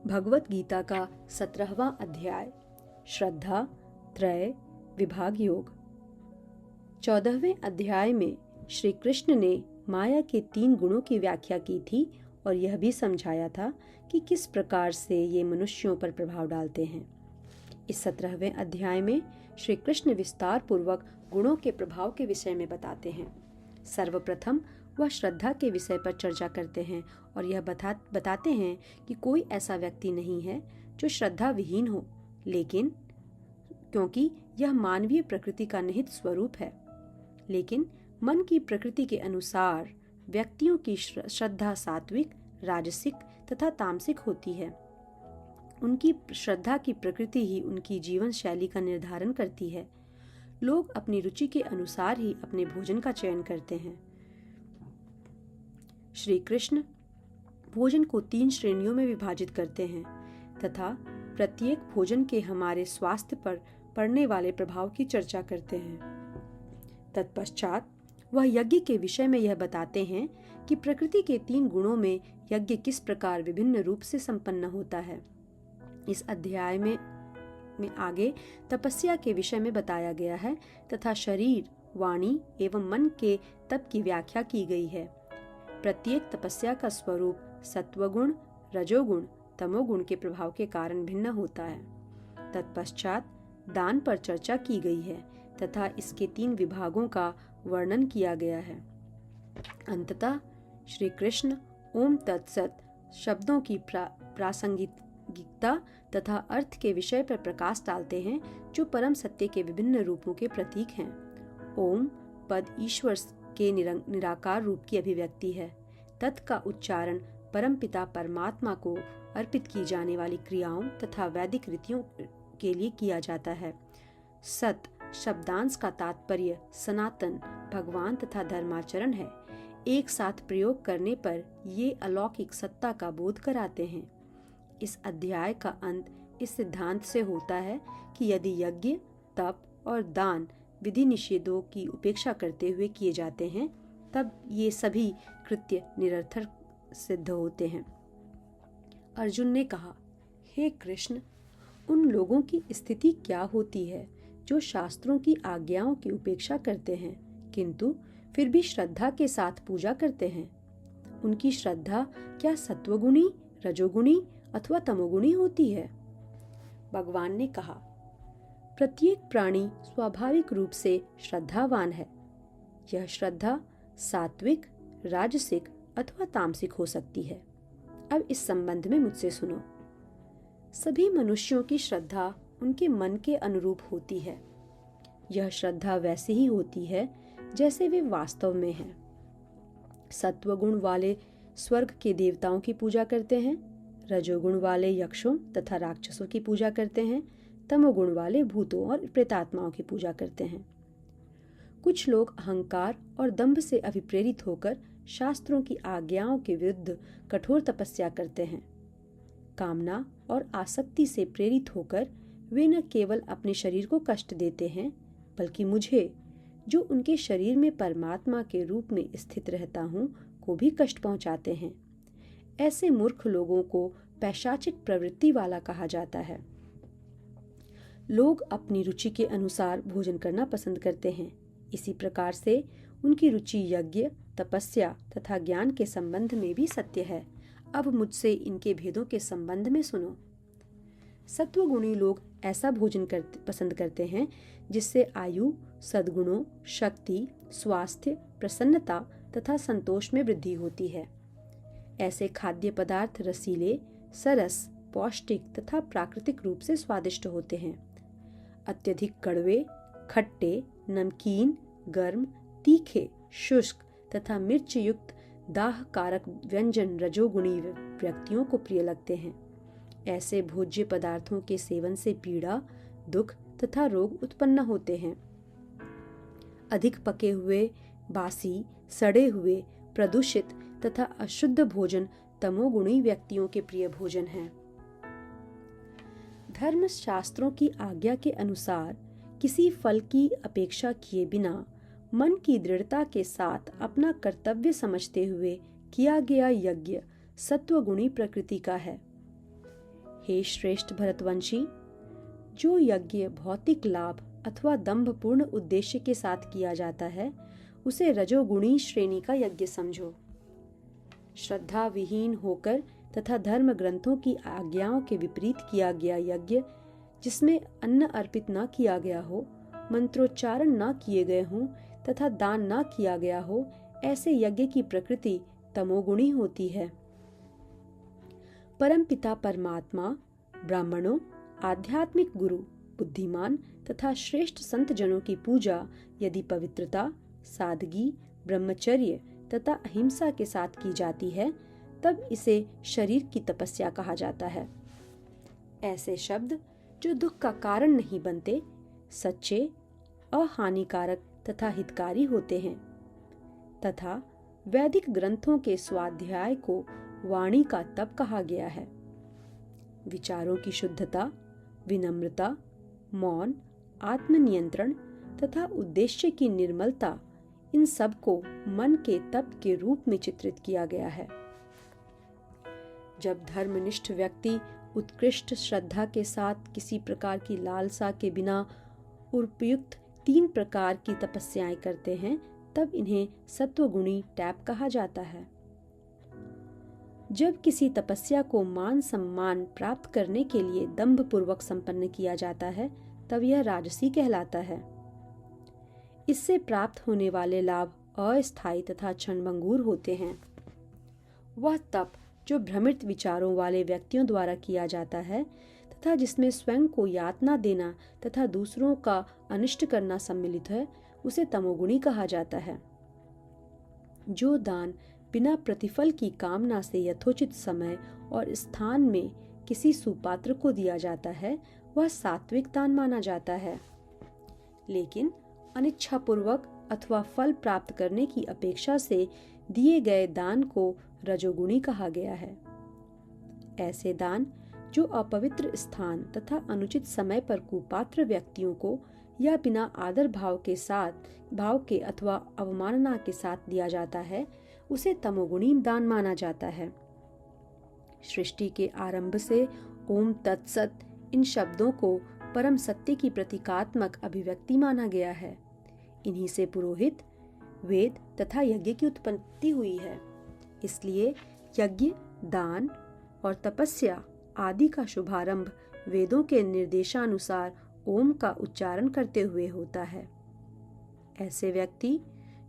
भगवत गीता का 17वां अध्याय श्रद्धा त्रय विभाग योग। 14वें अध्याय में श्री कृष्ण ने माया के 3 गुणों की व्याख्या की थी और यह भी समझाया था कि किस प्रकार से ये मनुष्यों पर प्रभाव डालते हैं। इस 17वें अध्याय में श्री कृष्ण विस्तार पूर्वक गुणों के प्रभाव के विषय में बताते हैं। सर्वप्रथम वह श्रद्धा के विषय पर चर्चा करते हैं और यह बताते हैं कि कोई ऐसा व्यक्ति नहीं है जो श्रद्धा विहीन हो, लेकिन क्योंकि यह मानवीय प्रकृति का निहित स्वरूप है। लेकिन मन की प्रकृति के अनुसार व्यक्तियों की श्रद्धा सात्विक, राजसिक तथा तामसिक होती है। उनकी श्रद्धा की प्रकृति ही उनकी जीवन शैली का निर्धारण करती है। लोग अपनी रुचि के अनुसार ही अपने भोजन का चयन करते हैं। श्री कृष्ण भोजन को 3 श्रेणियों में विभाजित करते हैं तथा प्रत्येक भोजन के हमारे स्वास्थ्य पर पड़ने वाले प्रभाव की चर्चा करते हैं। तत्पश्चात वह यज्ञ के विषय में यह बताते हैं कि प्रकृति के 3 गुणों में यज्ञ किस प्रकार विभिन्न रूप से संपन्न होता है। इस अध्याय में आगे तपस्या के विषय में बताया गया है तथा शरीर, वाणी एवं मन के तप की व्याख्या की गई है। प्रत्येक तपस्या का स्वरूप सत्वगुण, रजोगुण, तमोगुण के प्रभाव के कारण भिन्न होता है। तत्पश्चात दान पर चर्चा की गई है तथा इसके 3 विभागों का वर्णन किया गया है। अंततः श्री कृष्ण ओम तत्सत शब्दों की प्रासंगिकता तथा अर्थ के विषय पर प्रकाश डालते हैं, जो परम सत्य के विभिन्न रूपों के प्रतीक हैं। ओम पद ईश्वर के निराकार रूप की अभिव्यक्ति है। तत् का उच्चारण परमपिता परमात्मा को अर्पित की जाने वाली क्रियाओं तथा वैदिक रीतियों के लिए किया जाता है। सत शब्दांश का तात्पर्य सनातन, भगवान तथा धर्माचरण है। एक साथ प्रयोग करने पर ये अलौकिक सत्ता का बोध कराते हैं। इस अध्याय का अंत इस सिद्धांत से होता है कि यदि यज्ञ, तप और दान विधि निषेधों की उपेक्षा करते हुए किए जाते हैं, तब ये सभी कृत्य निरर्थक सिद्ध होते हैं। अर्जुन ने कहा, हे कृष्ण, उन लोगों की स्थिति क्या होती है जो शास्त्रों की आज्ञाओं की उपेक्षा करते हैं किंतु फिर भी श्रद्धा के साथ पूजा करते हैं? उनकी श्रद्धा क्या सत्वगुणी, रजोगुणी अथवा तमोगुणी होती है? भगवान ने कहा, प्रत्येक प्राणी स्वाभाविक रूप से श्रद्धावान है। यह श्रद्धा सात्विक, राजसिक अथवा तामसिक हो सकती है। अब इस संबंध में मुझसे सुनो। सभी मनुष्यों की श्रद्धा उनके मन के अनुरूप होती है। यह श्रद्धा वैसे ही होती है जैसे वे वास्तव में हैं। सत्वगुण वाले स्वर्ग के देवताओं की पूजा करते हैं, रजोगुण वाले यक्षों तथा राक्षसों की पूजा करते हैं, तमोगुण वाले भूतों और प्रेतात्माओं की पूजा करते हैं। कुछ लोग अहंकार और दंभ से अभिप्रेरित होकर शास्त्रों की आज्ञाओं के विरुद्ध कठोर तपस्या करते हैं। कामना और आसक्ति से प्रेरित होकर वे न केवल अपने शरीर को कष्ट देते हैं, बल्कि मुझे, जो उनके शरीर में परमात्मा के रूप में स्थित रहता हूँ, को भी कष्ट पहुँचाते हैं। ऐसे मूर्ख लोगों को पैशाचिक प्रवृत्ति वाला कहा जाता है। लोग अपनी रुचि के अनुसार भोजन करना पसंद करते हैं। इसी प्रकार से उनकी रुचि यज्ञ, तपस्या तथा ज्ञान के संबंध में भी सत्य है। अब मुझसे इनके भेदों के संबंध में सुनो। सत्वगुणी लोग ऐसा भोजन पसंद करते हैं जिससे आयु, सद्गुणों, शक्ति, स्वास्थ्य, प्रसन्नता तथा संतोष में वृद्धि होती है। ऐसे खाद्य पदार्थ रसीले, सरस, पौष्टिक तथा प्राकृतिक रूप से स्वादिष्ट होते हैं। अत्यधिक कड़वे, खट्टे, नमकीन, गर्म, तीखे, शुष्क तथा मिर्च युक्त दाह कारक व्यंजन रजोगुणी व्यक्तियों को प्रिय लगते हैं। ऐसे भोज्य पदार्थों के सेवन से पीड़ा, दुख तथा रोग उत्पन्न होते हैं। अधिक पके हुए, बासी, सड़े हुए, प्रदूषित तथा अशुद्ध भोजन तमोगुणी व्यक्तियों के प्रिय भोजन हैं। धर्म शास्त्रों की आज्ञा के अनुसार किसी फल की अपेक्षा किए बिना मन की दृढ़ता के साथ अपना कर्तव्य समझते हुए किया गया यज्ञ सत्वगुणी प्रकृति का है। हे श्रेष्ठ भरतवंशी, जो यज्ञ भौतिक लाभ अथवा दंभपूर्ण उद्देश्य के साथ किया जाता है उसे रजोगुणी श्रेणी का यज्ञ समझो। श्रद्धा विहीन होकर तथा धर्म ग्रंथों की आज्ञाओं के विपरीत किया गया यज्ञ, जिसमें अन्न अर्पित न किया गया हो, मंत्रोच्चारण न किए गए हों तथा दान न किया गया हो, ऐसे यज्ञ की प्रकृति तमोगुणी होती है। परमपिता परमात्मा, ब्राह्मणों, आध्यात्मिक गुरु, बुद्धिमान तथा श्रेष्ठ संत जनों की पूजा यदि पवित्रता, सादगी, ब्रह्मचर्य तथा अहिंसा के साथ की जाती है, तब इसे शरीर की तपस्या कहा जाता है। ऐसे शब्द जो दुख का कारण नहीं बनते, सच्चे, अहानिकारक तथा हितकारी होते हैं तथा वैदिक ग्रंथों के स्वाध्याय को वाणी का तप कहा गया है। विचारों की शुद्धता, विनम्रता, मौन, आत्मनियंत्रण तथा उद्देश्य की निर्मलता, इन सब को मन के तप के रूप में चित्रित किया गया है। जब धर्मनिष्ठ व्यक्ति उत्कृष्ट श्रद्धा के साथ किसी प्रकार की लालसा के बिना उपयुक्त 3 प्रकार की तपस्याएं करते हैं, तब इन्हें सत्वगुणी टैप कहा जाता है। जब किसी तपस्या को मान सम्मान प्राप्त करने के लिए दंभ पूर्वक संपन्न किया जाता है, तब यह राजसी कहलाता है। इससे प्राप्त होने वाले लाभ अस्थायी तथा क्षणभंगुर होते हैं। वह तप जो भ्रमित विचारों वाले व्यक्तियों द्वारा किया जाता है तथा जिसमें स्वयं को यातना देना तथा दूसरों का अनिष्ट करना सम्मिलित है, उसे तमोगुणी कहा जाता है। जो दान बिना प्रतिफल की कामना से यथोचित समय और स्थान में किसी सुपात्र को दिया जाता है, वह सात्विक दान माना जाता है। लेकिन अनिच्छापूर्वक अथवा फल प्राप्त करने की अपेक्षा से दिए गए दान को रजोगुणी कहा गया है। ऐसे दान जो अपवित्र स्थान तथा अनुचित समय पर कुपात्र व्यक्तियों को या बिना आदर भाव के अथवा अवमानना के साथ दिया जाता है, उसे तमोगुणी दान माना जाता है। सृष्टि के आरंभ से ओम तत्सत इन शब्दों को परम सत्य की प्रतीकात्मक अभिव्यक्ति माना गया है। इन्हीं से पुरोहित, वेद तथा यज्ञ की उत्पत्ति हुई है। इसलिए यज्ञ, दान और तपस्या आदि का शुभारंभ वेदों के निर्देशानुसार ओम का उच्चारण करते हुए होता है। ऐसे व्यक्ति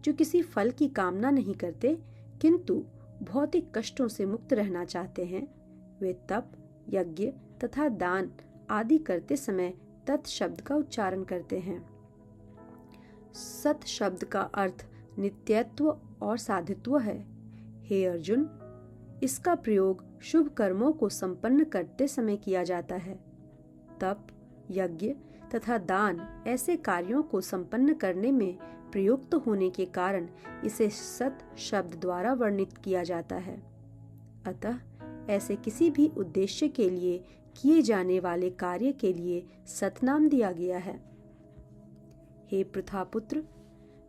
जो किसी फल की कामना नहीं करते किंतु भौतिक कष्टों से मुक्त रहना चाहते हैं, वे तप, यज्ञ तथा दान आदि करते समय तत् शब्द का उच्चारण करते हैं। सत शब्द का अर्थ नित्यत्व और साधित्व है। हे अर्जुन, इसका प्रयोग शुभ कर्मों को संपन्न करते समय किया जाता है। तप, यज्ञ तथा दान ऐसे कार्यों को संपन्न करने में प्रयुक्त होने के कारण इसे सत शब्द द्वारा वर्णित किया जाता है। अतः ऐसे किसी भी उद्देश्य के लिए किए जाने वाले कार्य के लिए सतनाम दिया गया है। हे पृथापुत्र,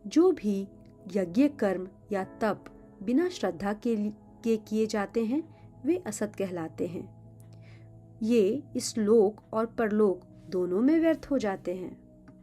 जो भी यज्ञ कर्म या तप बिना श्रद्धा के किए जाते हैं, वे असत कहलाते हैं। ये इस लोक और परलोक दोनों में व्यर्थ हो जाते हैं।